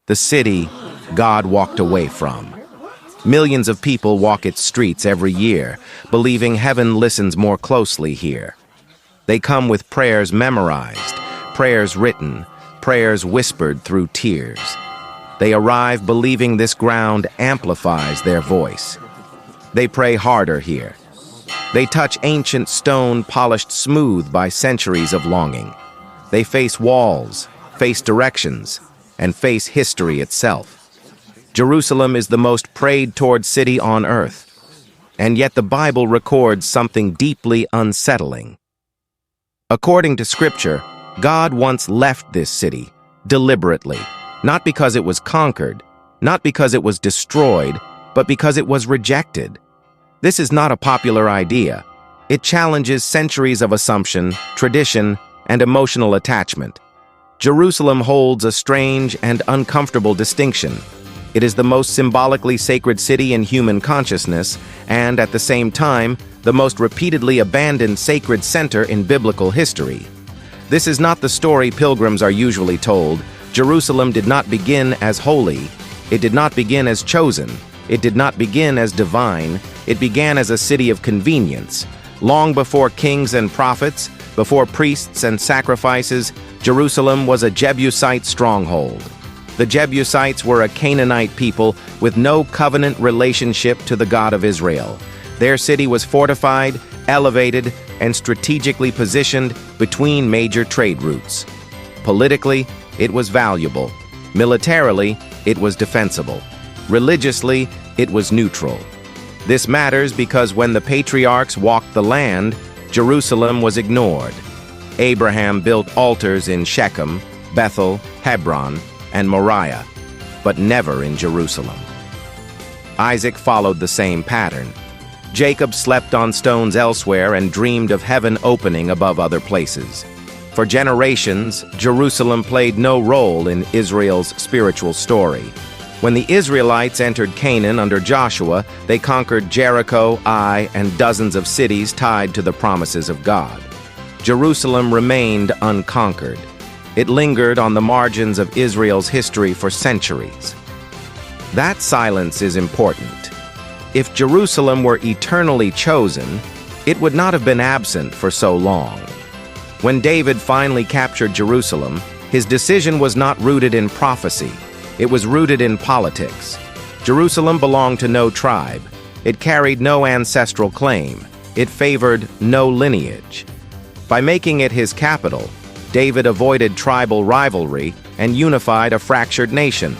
the city God walked away from. Millions of people walk its streets every year, believing heaven listens more closely here. They come with prayers memorized, prayers written, prayers whispered through tears. They arrive believing this ground amplifies their voice. They pray harder here. They touch ancient stone polished smooth by centuries of longing. They face walls, face directions, and face history itself. Jerusalem is the most prayed-toward city on earth, and yet the Bible records something deeply unsettling. According to Scripture, God once left this city, deliberately, not because it was conquered, not because it was destroyed, but because it was rejected. This is not a popular idea. It challenges centuries of assumption, tradition, and emotional attachment. Jerusalem holds a strange and uncomfortable distinction. It is the most symbolically sacred city in human consciousness, and at the same time, the most repeatedly abandoned sacred center in biblical history. This is not the story pilgrims are usually told. Jerusalem did not begin as holy. It did not begin as chosen. It did not begin as divine. It began as a city of convenience. Long before kings and prophets, before priests and sacrifices, Jerusalem was a Jebusite stronghold. The Jebusites were a Canaanite people with no covenant relationship to the God of Israel. Their city was fortified, elevated, and strategically positioned between major trade routes. Politically, it was valuable. Militarily, it was defensible. Religiously, it was neutral. This matters because when the patriarchs walked the land, Jerusalem was ignored. Abraham built altars in Shechem, Bethel, Hebron, and Moriah, but never in Jerusalem. Isaac followed the same pattern. Jacob slept on stones elsewhere and dreamed of heaven opening above other places. For generations, Jerusalem played no role in Israel's spiritual story. When the Israelites entered Canaan under Joshua, they conquered Jericho, Ai, and dozens of cities tied to the promises of God. Jerusalem remained unconquered. It lingered on the margins of Israel's history for centuries. That silence is important. If Jerusalem were eternally chosen, it would not have been absent for so long. When David finally captured Jerusalem, his decision was not rooted in prophecy. It was rooted in politics. Jerusalem belonged to no tribe. It carried no ancestral claim. It favored no lineage. By making it his capital, David avoided tribal rivalry and unified a fractured nation.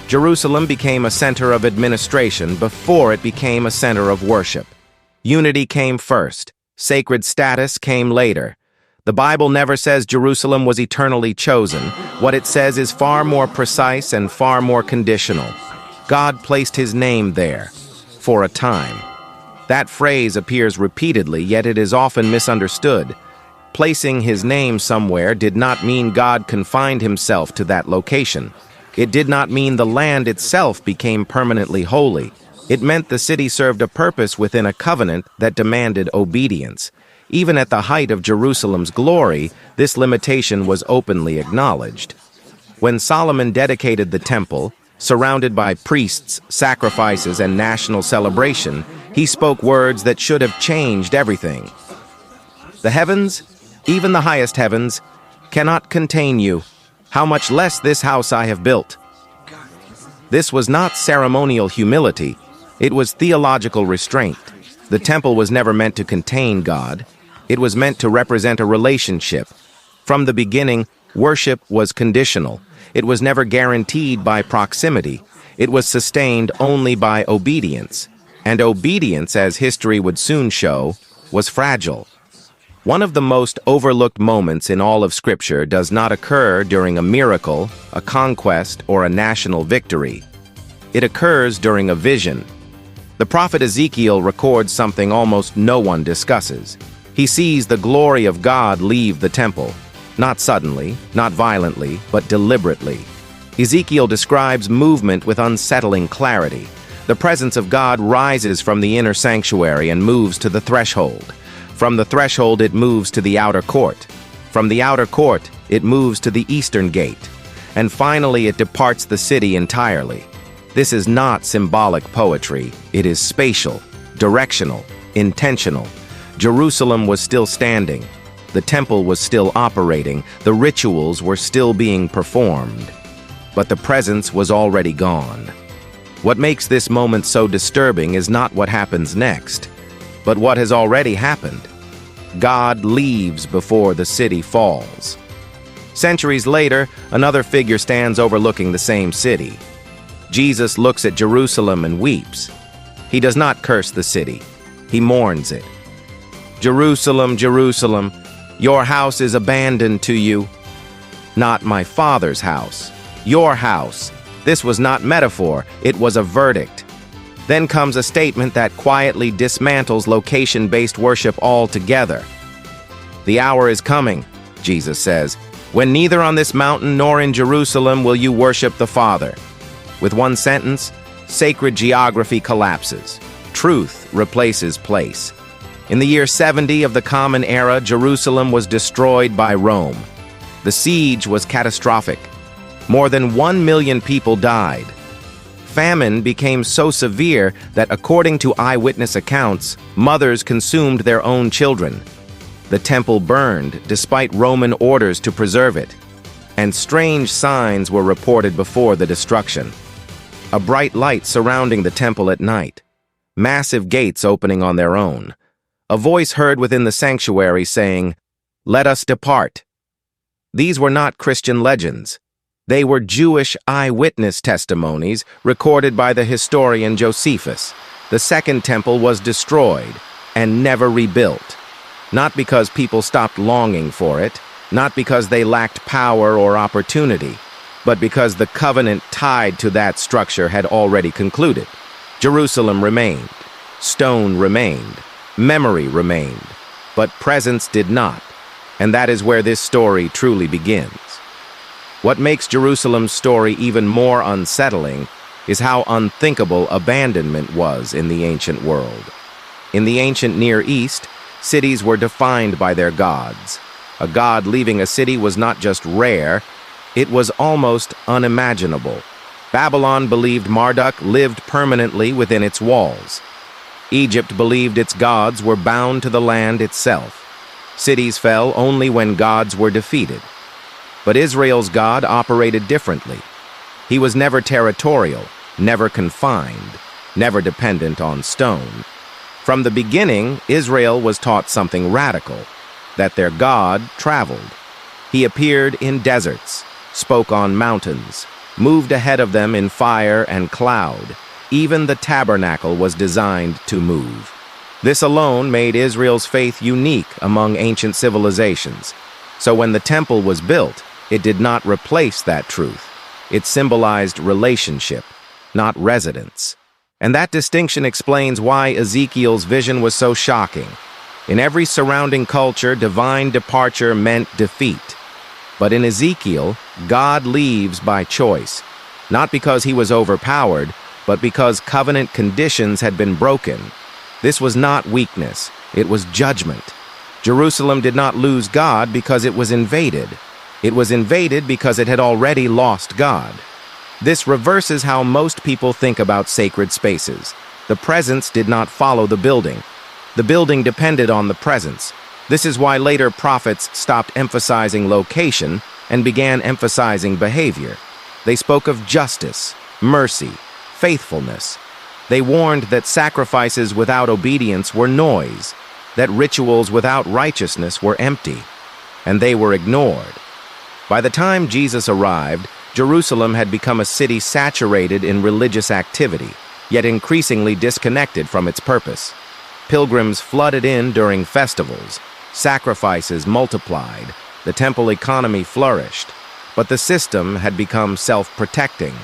Jerusalem became a center of administration before it became a center of worship. Unity came first. Sacred status came later. The Bible never says Jerusalem was eternally chosen. What it says is far more precise and far more conditional. God placed his name there, for a time. That phrase appears repeatedly, yet it is often misunderstood. Placing his name somewhere did not mean God confined himself to that location. It did not mean the land itself became permanently holy. It meant the city served a purpose within a covenant that demanded obedience. Even at the height of Jerusalem's glory, this limitation was openly acknowledged. When Solomon dedicated the temple, surrounded by priests, sacrifices, and national celebration, he spoke words that should have changed everything. The heavens, even the highest heavens, cannot contain you. How much less this house I have built. This was not ceremonial humility. It was theological restraint. The temple was never meant to contain God. It was meant to represent a relationship. From the beginning, worship was conditional. It was never guaranteed by proximity. It was sustained only by obedience. And obedience, as history would soon show, was fragile. One of the most overlooked moments in all of Scripture does not occur during a miracle, a conquest, or a national victory. It occurs during a vision. The prophet Ezekiel records something almost no one discusses. He sees the glory of God leave the temple, not suddenly, not violently, but deliberately. Ezekiel describes movement with unsettling clarity. The presence of God rises from the inner sanctuary and moves to the threshold. From the threshold, it moves to the outer court. From the outer court, it moves to the eastern gate. and finally it departs the city entirely. This is not symbolic poetry. It is spatial, directional, intentional. Jerusalem was still standing. The temple was still operating. The rituals were still being performed. But the presence was already gone. What makes this moment so disturbing is not what happens next, but what has already happened. God leaves before the city falls. Centuries later, another figure stands overlooking the same city. Jesus looks at Jerusalem and weeps. He does not curse the city. He mourns it. "Jerusalem, Jerusalem, your house is abandoned to you." Not my Father's house. Your house. This was not metaphor, it was a verdict. Then comes a statement that quietly dismantles location-based worship altogether. "The hour is coming," Jesus says, "when neither on this mountain nor in Jerusalem will you worship the Father." With one sentence, sacred geography collapses. Truth replaces place. In the year 70 of the Common Era, Jerusalem was destroyed by Rome. The siege was catastrophic. More than 1 million people died. Famine became so severe that, according to eyewitness accounts, mothers consumed their own children. The temple burned, despite Roman orders to preserve it. And strange signs were reported before the destruction. A bright light surrounding the temple at night. Massive gates opening on their own. A voice heard within the sanctuary saying, "Let us depart." These were not Christian legends. They were Jewish eyewitness testimonies recorded by the historian Josephus. The Second Temple was destroyed and never rebuilt. Not because people stopped longing for it, not because they lacked power or opportunity, but because the covenant tied to that structure had already concluded. Jerusalem remained, stone remained, memory remained, but presence did not, and that is where this story truly begins. What makes Jerusalem's story even more unsettling is how unthinkable abandonment was in the ancient world. In the ancient Near East, cities were defined by their gods. A god leaving a city was not just rare, it was almost unimaginable. Babylon believed Marduk lived permanently within its walls. Egypt believed its gods were bound to the land itself. Cities fell only when gods were defeated. But Israel's God operated differently. He was never territorial, never confined, never dependent on stone. From the beginning, Israel was taught something radical, that their God traveled. He appeared in deserts, spoke on mountains, moved ahead of them in fire and cloud. Even the tabernacle was designed to move. This alone made Israel's faith unique among ancient civilizations. So when the temple was built, it did not replace that truth. It symbolized relationship, not residence. And that distinction explains why Ezekiel's vision was so shocking. In every surrounding culture, divine departure meant defeat. But in Ezekiel, God leaves by choice, not because he was overpowered, but because covenant conditions had been broken. This was not weakness, it was judgment. Jerusalem did not lose God because it was invaded. It was invaded because it had already lost God. This reverses how most people think about sacred spaces. The presence did not follow the building. The building depended on the presence. This is why later prophets stopped emphasizing location and began emphasizing behavior. They spoke of justice, mercy, faithfulness. They warned that sacrifices without obedience were noise, that rituals without righteousness were empty, and they were ignored. By the time Jesus arrived, Jerusalem had become a city saturated in religious activity, yet increasingly disconnected from its purpose. Pilgrims flooded in during festivals, sacrifices multiplied, the temple economy flourished, but the system had become self-protecting.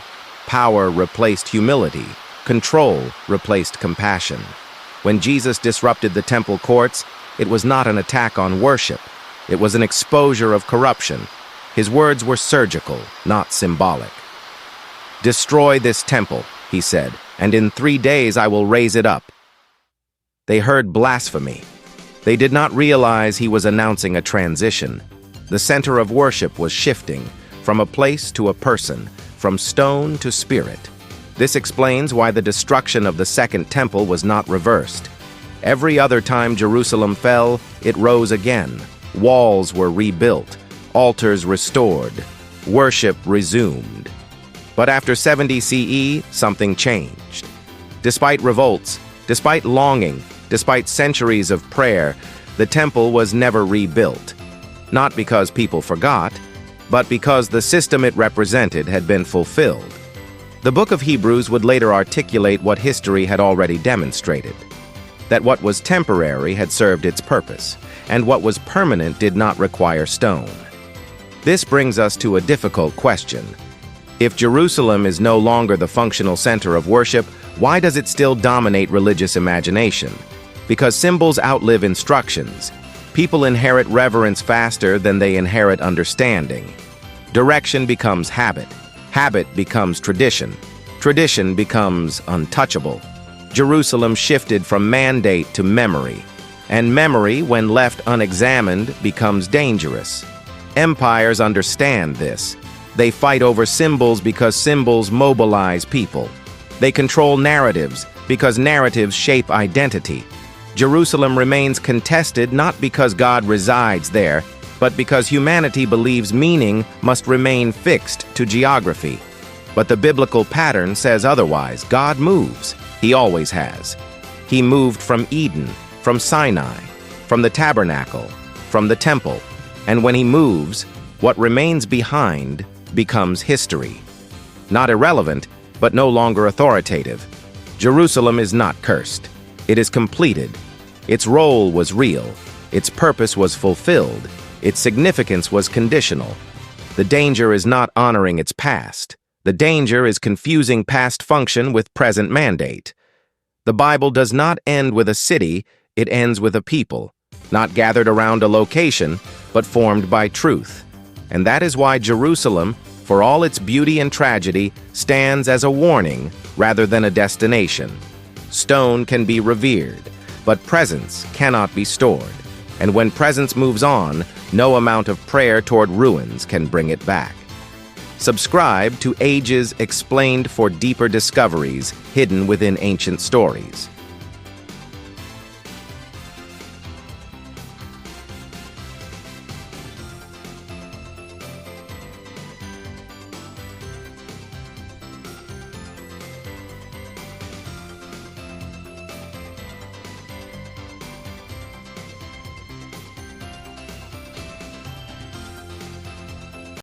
Power replaced humility, control replaced compassion. When Jesus disrupted the temple courts, it was not an attack on worship, it was an exposure of corruption. His words were surgical, not symbolic. "Destroy this temple," he said, "and in 3 days I will raise it up." They heard blasphemy. They did not realize he was announcing a transition. The center of worship was shifting, from a place to a person, from stone to spirit. This explains why the destruction of the Second Temple was not reversed. Every other time Jerusalem fell, it rose again. Walls were rebuilt, altars restored, worship resumed. But after 70 CE, something changed. Despite revolts, despite longing, despite centuries of prayer, the temple was never rebuilt. Not because people forgot, but because the system it represented had been fulfilled. The book of Hebrews would later articulate what history had already demonstrated, that what was temporary had served its purpose, and what was permanent did not require stone. This brings us to a difficult question. If Jerusalem is no longer the functional center of worship, why does it still dominate religious imagination? Because symbols outlive instructions. People inherit reverence faster than they inherit understanding. Direction becomes habit. Habit becomes tradition. Tradition becomes untouchable. Jerusalem shifted from mandate to memory. And memory, when left unexamined, becomes dangerous. Empires understand this. They fight over symbols because symbols mobilize people. They control narratives because narratives shape identity. Jerusalem remains contested not because God resides there, but because humanity believes meaning must remain fixed to geography. But the biblical pattern says otherwise. God moves. He always has. He moved from Eden, from Sinai, from the tabernacle, from the temple. And when he moves, what remains behind becomes history. Not irrelevant, but no longer authoritative. Jerusalem is not cursed. It is completed. Its role was real. Its purpose was fulfilled. Its significance was conditional. The danger is not honoring its past. The danger is confusing past function with present mandate. The Bible does not end with a city, it ends with a people, not gathered around a location, but formed by truth. And that is why Jerusalem, for all its beauty and tragedy, stands as a warning rather than a destination. Stone can be revered, but presence cannot be stored. And when presence moves on, no amount of prayer toward ruins can bring it back. Subscribe to Ages Explained for deeper discoveries hidden within ancient stories.